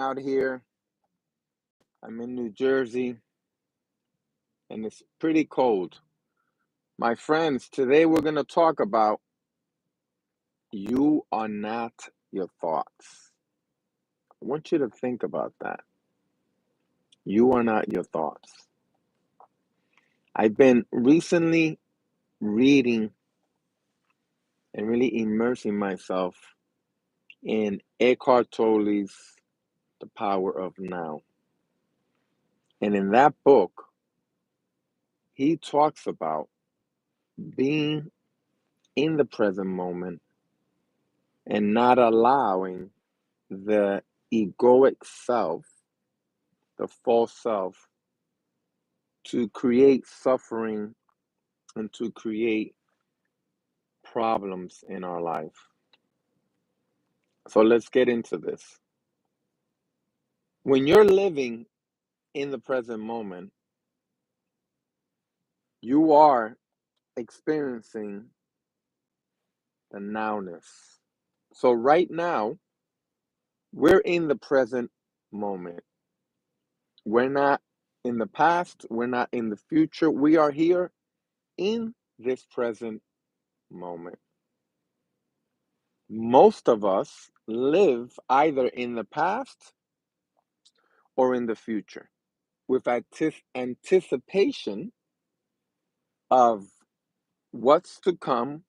out here. I'm in New Jersey and it's pretty cold. My friends, today we're going to talk about you are not your thoughts. I want you to think about that. You are not your thoughts. I've been recently reading and really immersing myself in Eckhart Tolle's The Power of Now. And in that book, he talks about being in the present moment and not allowing the egoic self, the false self, to create suffering and to create problems in our life. So let's get into this. When you're living in the present moment, you are experiencing the nowness. So right now, we're in the present moment. We're not in the past, we're not in the future. We are here in this present moment. Most of us live either in the past or in the future with anticipation of what's to come,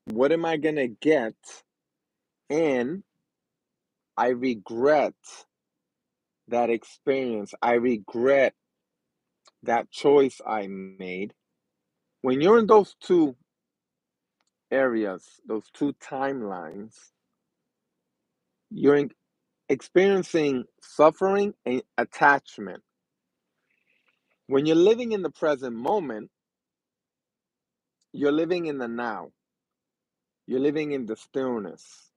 what am I going to get, and I regret that experience. I regret that choice I made. When you're in those two areas, those two timelines, you're experiencing suffering and attachment. When you're living in the present moment, you're living in the now. You're living in the stillness.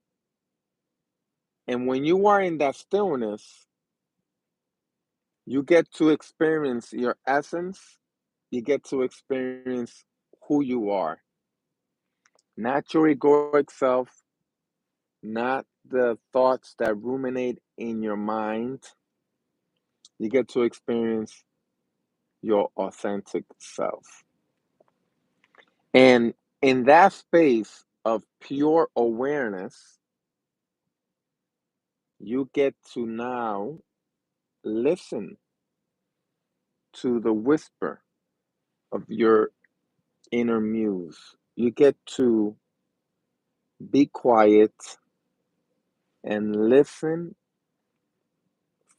And when you are in that stillness, you get to experience your essence. You get to experience who you are. Not your egoic self, not the thoughts that ruminate in your mind. You get to experience your authentic self. And in that space of pure awareness, you get to now listen to the whisper of your inner muse. You get to be quiet and listen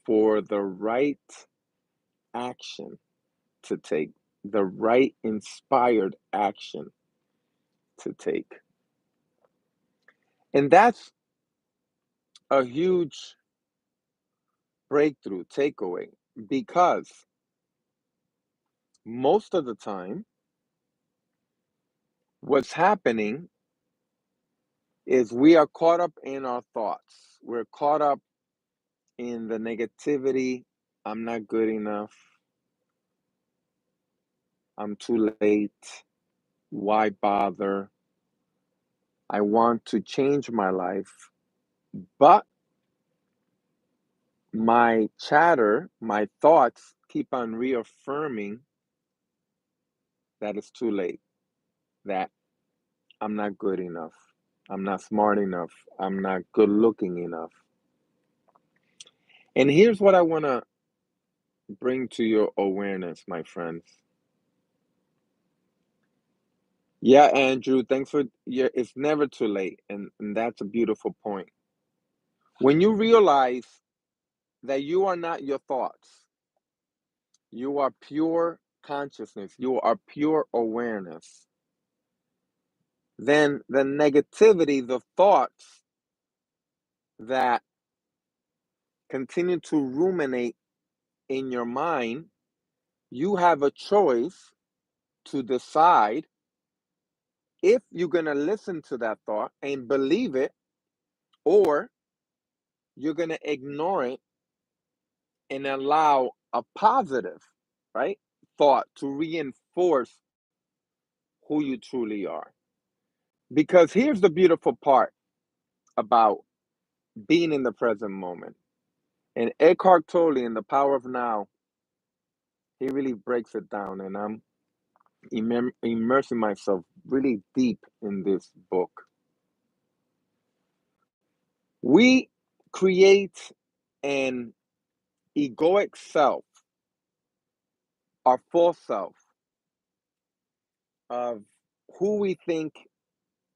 for the right action to take, the right inspired action to take. And that's a huge breakthrough takeaway because most of the time, what's happening is we are caught up in our thoughts. We're caught up in the negativity. I'm not good enough. I'm too late. Why bother? I want to change my life. But my chatter, my thoughts keep on reaffirming that it's too late, that I'm not good enough. I'm not smart enough. I'm not good looking enough. And here's what I want to bring to your awareness, my friends. Yeah, Andrew, thanks for it's never too late. And that's a beautiful point. When you realize that you are not your thoughts, you are pure consciousness, you are pure awareness, then the negativity, the thoughts that continue to ruminate in your mind, you have a choice to decide if you're going to listen to that thought and believe it, or you're going to ignore it and allow a positive, right, thought to reinforce who you truly are. Because here's the beautiful part about being in the present moment And Eckhart Tolle in The Power of Now, he really breaks it down, and I'm immersing myself really deep in this book. We create an egoic self, our false self, of who we think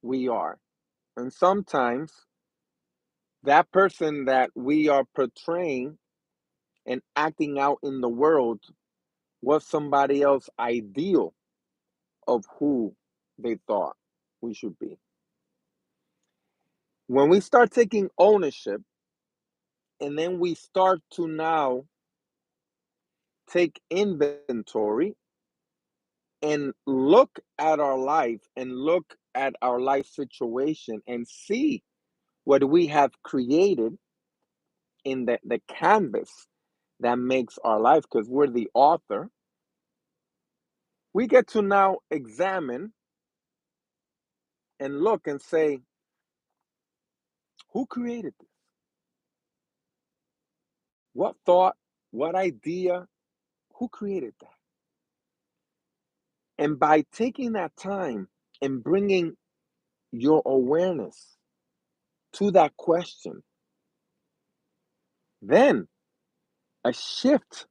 we are. And sometimes that person that we are portraying and acting out in the world was somebody else's ideal of who they thought we should be. When we start taking ownership and then we start to now take inventory and look at our life and look at our life situation and see what we have created in the canvas that makes our life, because we're the author, we get to now examine and look and say, who created this? What thought, what idea, who created that? And by taking that time and bringing your awareness to that question, then a shift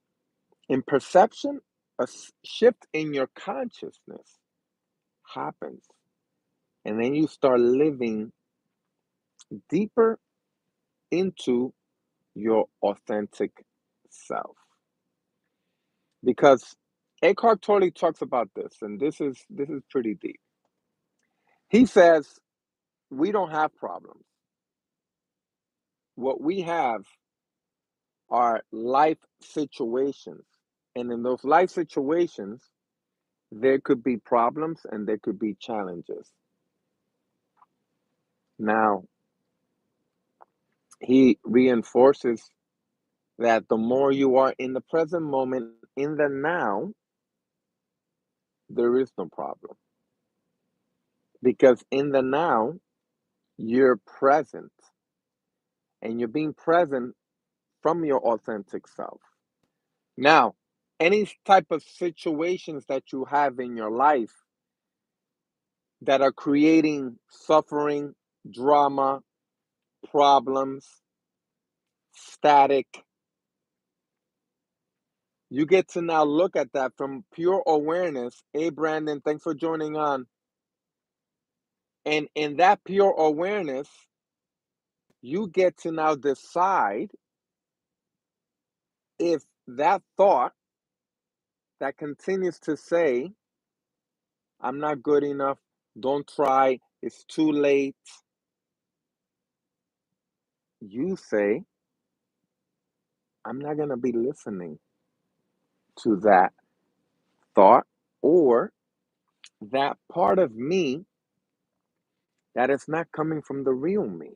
in perception, a shift in your consciousness happens. And then you start living deeper into your authentic self. Because Eckhart Tolle talks about this, and this is pretty deep. He says we don't have problems. What we have are life situations. And in those life situations, there could be problems and there could be challenges. Now, he reinforces that the more you are in the present moment, in the now, there is no problem. Because in the now, you're present and you're being present from your authentic self. Now, any type of situations that you have in your life that are creating suffering, drama, problems, static, you get to now look at that from pure awareness. Hey, Brandon, thanks for joining on. And in that pure awareness, you get to now decide if that thought that continues to say, I'm not good enough, don't try, it's too late, you say, I'm not going to be listening to that thought or that part of me that is not coming from the real me.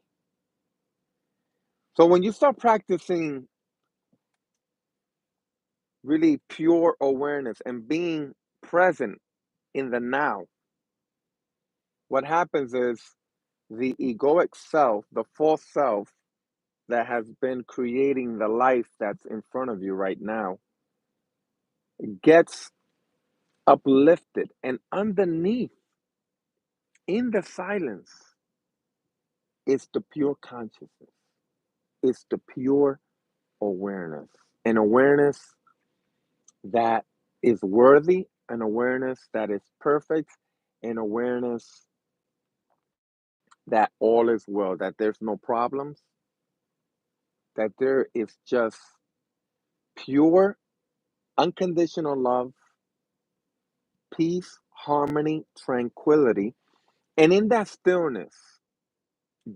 So when you start practicing really pure awareness and being present in the now, what happens is the egoic self, the false self that has been creating the life that's in front of you right now, gets uplifted. And underneath, in the silence, is the pure consciousness, it's the pure awareness, an awareness that is worthy, an awareness that is perfect, an awareness that all is well, that there's no problems, that there is just pure, unconditional love, peace, harmony, tranquility. And in that stillness,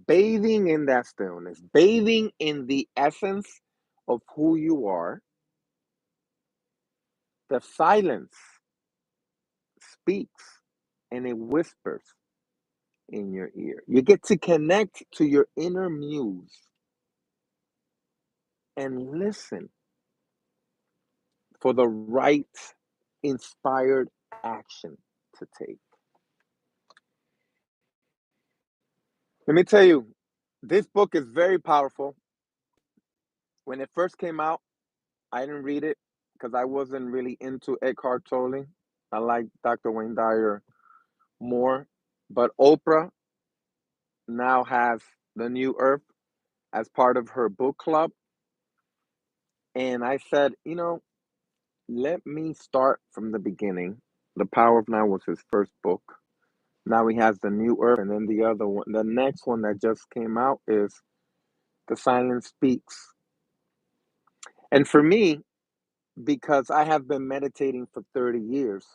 bathing in that stillness, bathing in the essence of who you are, the silence speaks and it whispers in your ear. You get to connect to your inner muse and listen for the right inspired action to take. Let me tell you, this book is very powerful. When it first came out, I didn't read it because I wasn't really into Eckhart Tolle. I like Dr. Wayne Dyer more. But Oprah now has The New Earth as part of her book club. And I said, let me start from the beginning. The Power of Now was his first book. Now he has The New Earth, and then the other one, the next one that just came out is The Silence Speaks. And for me, because I have been meditating for 30 years,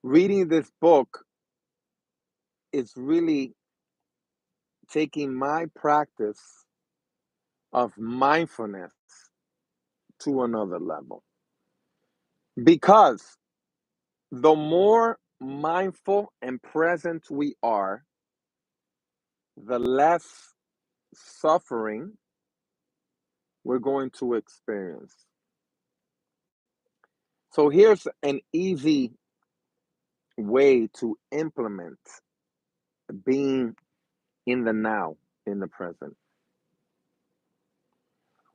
reading this book is really taking my practice of mindfulness to another level. Because the more mindful and present we are, the less suffering we're going to experience. So here's an easy way to implement being in the now, in the present.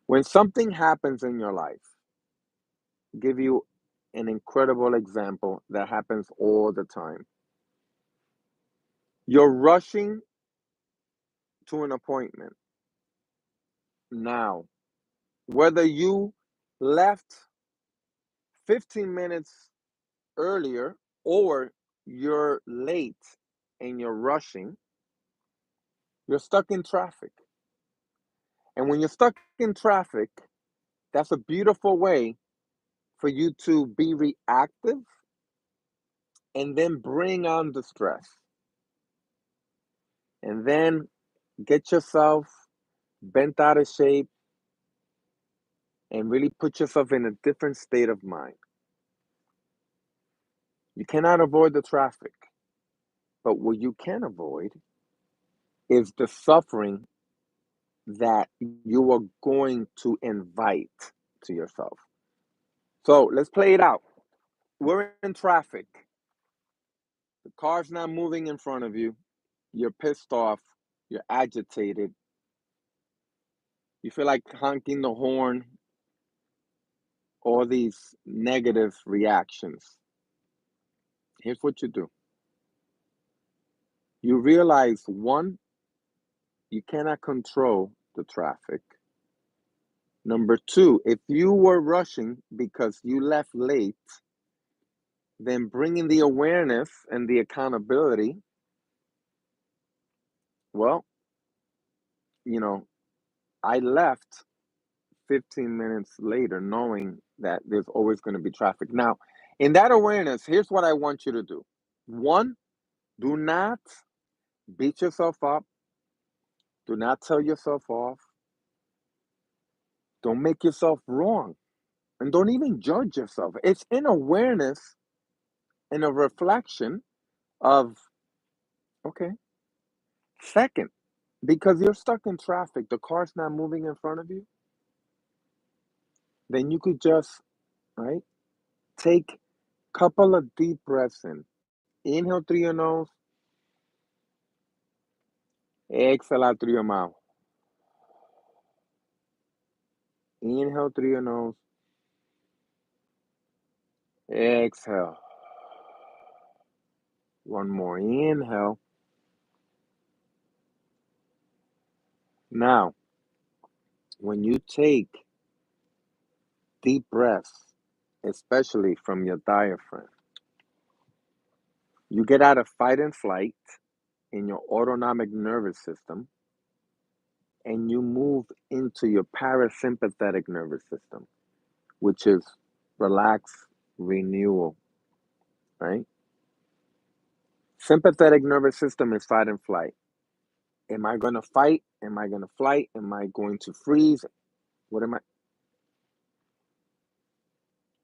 When something happens in your life, give you an incredible example that happens all the time. You're rushing to an appointment now, whether you left 15 minutes earlier or you're late and you're rushing, you're stuck in traffic. And when you're stuck in traffic, that's a beautiful way for you to be reactive and then bring on the stress. And then get yourself bent out of shape and really put yourself in a different state of mind. You cannot avoid the traffic, but what you can avoid is the suffering that you are going to invite to yourself. So let's play it out. We're in traffic. The car's not moving in front of you. You're pissed off. You're agitated. You feel like honking the horn. All these negative reactions. Here's what you do. You realize, one, you cannot control the traffic. Number two, if you were rushing because you left late, then bringing the awareness and the accountability, well, you know, I left 15 minutes later knowing that there's always going to be traffic. Now, in that awareness, here's what I want you to do. One, do not beat yourself up. Do not tell yourself off. Don't make yourself wrong. And don't even judge yourself. It's an awareness and a reflection of, okay. Second, because you're stuck in traffic, the car's not moving in front of you, then you could just, right, take a couple of deep breaths in. Inhale through your nose, exhale out through your mouth. Inhale through your nose, exhale. One more. Inhale. Now, when you take deep breaths, especially from your diaphragm, you get out of fight and flight in your autonomic nervous system and you move into your parasympathetic nervous system, which is relax, renewal, right? Sympathetic nervous system is fight and flight. Am I going to fight? Am I going to flight? Am I going to freeze? What am I?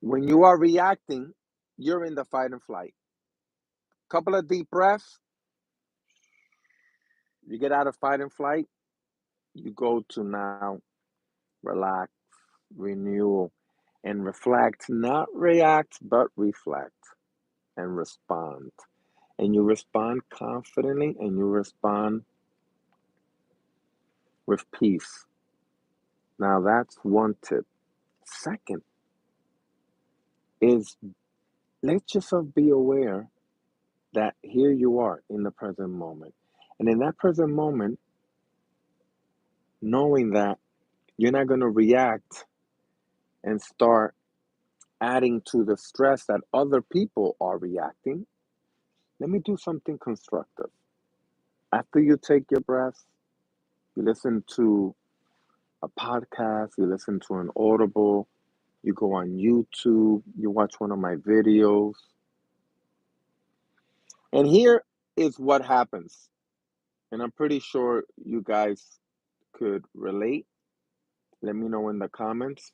When you are reacting, you're in the fight and flight. Couple of deep breaths, you get out of fight and flight, you go to now relax, renewal, and reflect, not react, but reflect and respond. And you respond confidently and you respond with peace. Now, that's one tip. Second is let yourself be aware that here you are in the present moment. And in that present moment, knowing that you're not going to react and start adding to the stress that other people are reacting, let me do something constructive. After you take your breath, you listen to a podcast, you listen to an audible, you go on YouTube, you watch one of my videos. And here is what happens. And I'm pretty sure you guys could relate. Let me know in the comments.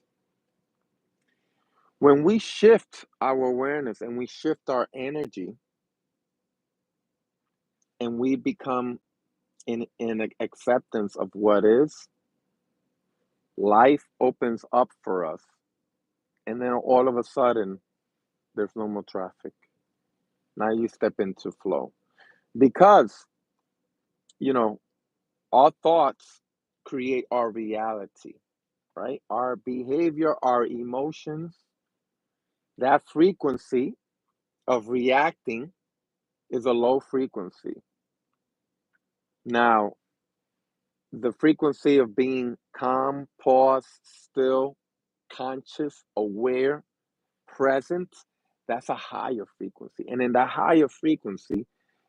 When we shift our awareness and we shift our energy and we become in acceptance of what is, life opens up for us. And then all of a sudden, there's no more traffic. Now you step into flow. Because, you know, our thoughts create our reality, right? Our behavior, our emotions, that frequency of reacting is a low frequency. Now, the frequency of being calm, pause, still, conscious, aware, present, that's a higher frequency. And in that higher frequency,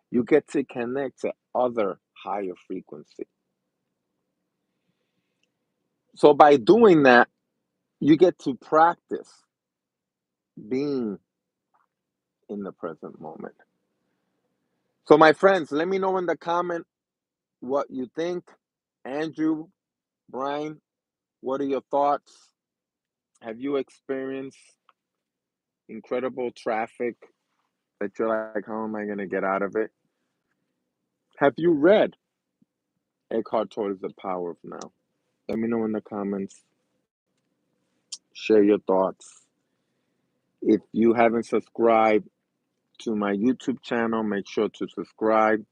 you get to connect to other higher frequency. So by doing that, you get to practice being in the present moment. So my friends, let me know in the comment what you think. Andrew, Brian, what are your thoughts? Have you experienced incredible traffic that you're like, how am I going to get out of it? Have you read Eckhart Tolle's The Power of Now? Let me know in the comments. Share your thoughts. If you haven't subscribed to my YouTube channel, make sure to subscribe.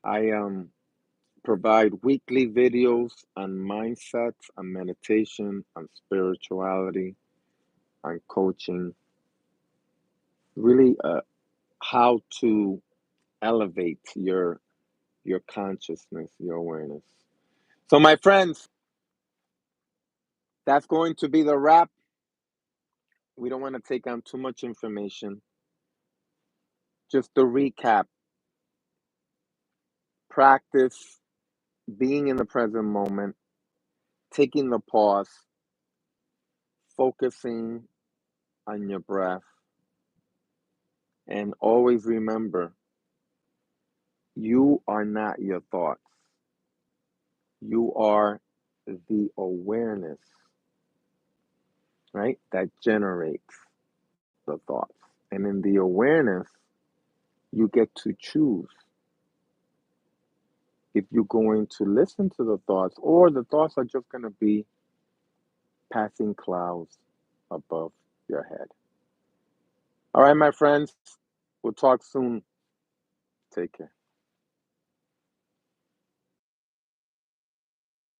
I provide weekly videos on mindsets, on meditation, on spirituality, on coaching, really how to elevate your consciousness, your awareness. So my friends, that's going to be the wrap. We don't want to take on too much information. Just to recap, practice being in the present moment, taking the pause, focusing on your breath, and always remember, you are not your thoughts. You are the awareness, right? That generates the thoughts. And in the awareness, you get to choose if you're going to listen to the thoughts or the thoughts are just going to be passing clouds above your head. All right, my friends, we'll talk soon. Take care.